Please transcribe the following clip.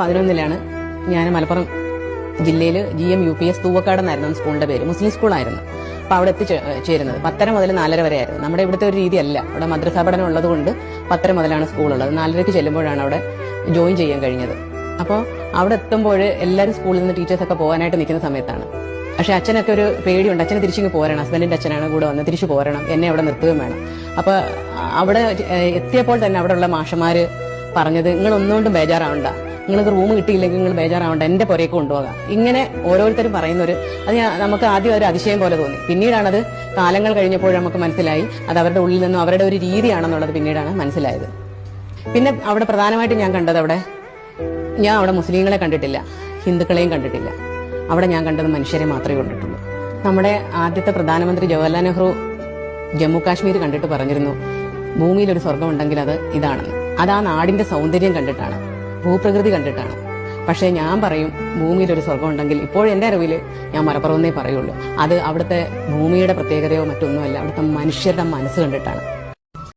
11-ലാണ് ഞാൻ മലപ്പുറം ജില്ലയിൽ GM UPS Thoovakkad എന്നായിരുന്നു സ്കൂളിന്റെ പേര്. മുസ്ലിം സ്കൂളായിരുന്നു. അപ്പൊ അവിടെ എത്തിച്ചേരുന്നത് 10:30 മുതൽ 4:30 വരെ ആയിരുന്നു. നമ്മുടെ ഇവിടുത്തെ ഒരു രീതിയല്ല. അവിടെ മദ്രസാ പഠനം ഉള്ളതുകൊണ്ട് 10:30 മുതലാണ് സ്കൂളുള്ളത്. 4:30 ചെല്ലുമ്പോഴാണ് അവിടെ ജോയിൻ ചെയ്യാൻ കഴിഞ്ഞത്. അപ്പോൾ അവിടെ എത്തുമ്പോൾ എല്ലാവരും സ്കൂളിൽ നിന്ന് ടീച്ചേഴ്സൊക്കെ പോകാനായിട്ട് നിൽക്കുന്ന സമയത്താണ്. പക്ഷെ അച്ഛനൊക്കെ ഒരു പേടിയുണ്ട്. അച്ഛന് തിരിച്ചിങ്ങ് പോരണം. ഹസ്ബൻഡിന്റെ അച്ഛനാണ് കൂടെ വന്ന് തിരിച്ചു പോരണം. എന്നെ അവിടെ നിർത്തുകയും വേണം. അപ്പൊ അവിടെ എത്തിയപ്പോൾ തന്നെ അവിടെയുള്ള മാഷന്മാര് പറഞ്ഞത്, നിങ്ങൾ ഒന്നുകൊണ്ടും ബേജാറാവണ്ട, നിങ്ങൾക്ക് റൂം കിട്ടിയില്ലെങ്കിൽ നിങ്ങൾ ബേജാറാവണ്ട, എന്റെ പുരയ്ക്ക് കൊണ്ടുപോകാം. ഇങ്ങനെ ഓരോരുത്തരും പറയുന്നൊരു അത് നമുക്ക് ആദ്യം ഒരു അതിശയം പോലെ തോന്നി. പിന്നീടാണത് കാലങ്ങൾ കഴിഞ്ഞപ്പോൾ നമുക്ക് മനസ്സിലായി അത് അവരുടെ ഉള്ളിൽ നിന്നും അവരുടെ ഒരു രീതിയാണെന്നുള്ളത് പിന്നീടാണ് മനസ്സിലായത്. പിന്നെ അവിടെ പ്രധാനമായിട്ടും ഞാൻ കണ്ടത് ഞാൻ അവിടെ മുസ്ലിങ്ങളെ കണ്ടിട്ടില്ല, ഹിന്ദുക്കളെയും കണ്ടിട്ടില്ല. അവിടെ ഞാൻ കണ്ടത് മനുഷ്യരെ മാത്രമേ കണ്ടിട്ടുള്ളൂ. നമ്മുടെ ആദ്യത്തെ പ്രധാനമന്ത്രി ജവഹർലാൽ നെഹ്റു ജമ്മു കാശ്മീർ കണ്ടിട്ട് പറഞ്ഞിരുന്നു, ഭൂമിയിൽ ഒരു സ്വർഗം ഉണ്ടെങ്കിൽ അത് ഇതാണെന്ന്. അത് ആ നാടിന്റെ സൗന്ദര്യം കണ്ടിട്ടാണ്, ഭൂപ്രകൃതി കണ്ടിട്ടാണ്. പക്ഷെ ഞാൻ പറയും, ഭൂമിയിൽ ഒരു സ്വർഗം ഉണ്ടെങ്കിൽ ഇപ്പോഴും എന്റെ അറിവിൽ ഞാൻ മലപ്പുറമെന്നേ പറയുള്ളൂ. അത് അവിടുത്തെ ഭൂമിയുടെ പ്രത്യേകതയോ മറ്റൊന്നുമല്ല, അവിടുത്തെ മനുഷ്യരുടെ മനസ്സ് കണ്ടിട്ടാണ്.